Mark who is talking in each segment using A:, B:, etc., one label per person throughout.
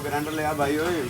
A: Grinder ले आ भाई ओए।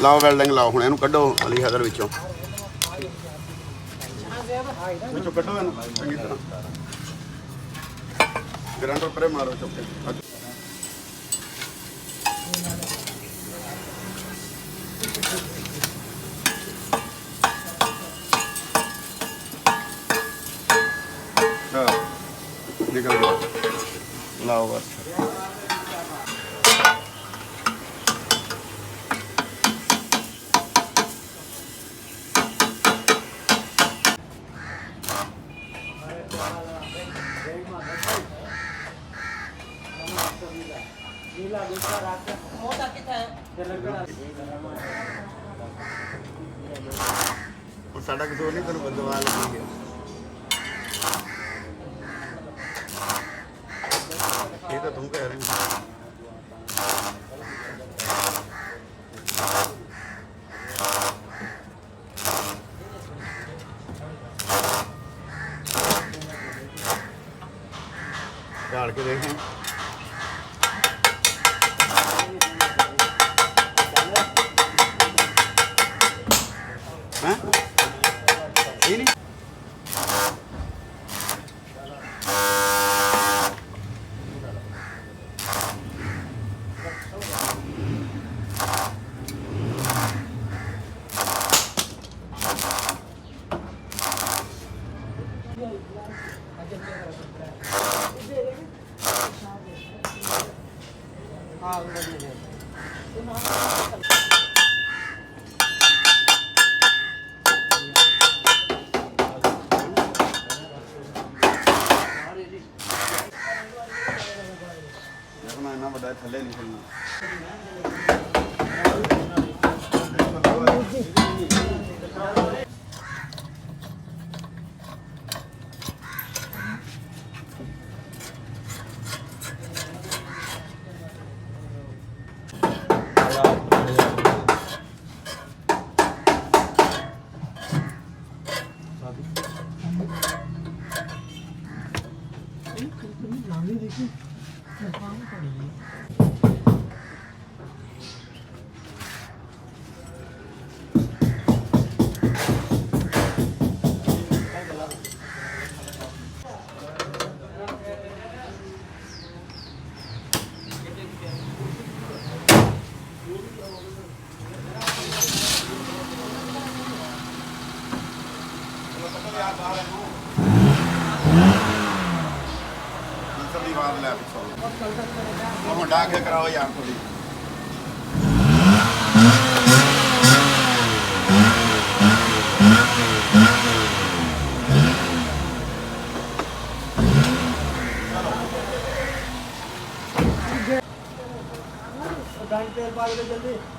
A: ਲਾਓ ਵੈਲਡਿੰਗ ਲਾਓ ਹੁਣ ਇਹਨੂੰ ਕੱਢੋ ਅਲੀ ਹੈਦਰ ਵਿੱਚੋਂ ਕੱਢੋ ਇਹਨੂੰ ਚੰਗੀ ਤਰ੍ਹਾਂ ਗ੍ਰਾਈਂਡਰ ਪਰੇ ਮਾਰੋ ਚੁੱਕ ਕੇ निकल गया लाओ बस साडा कसूर नहीं तेन बदवा लगी ये तो तुम कह रहे हो डाल के देखें इतना बड़ा थले निकलना मुंडा के कराओ यार थोड़ी तेल पा दे जल्दी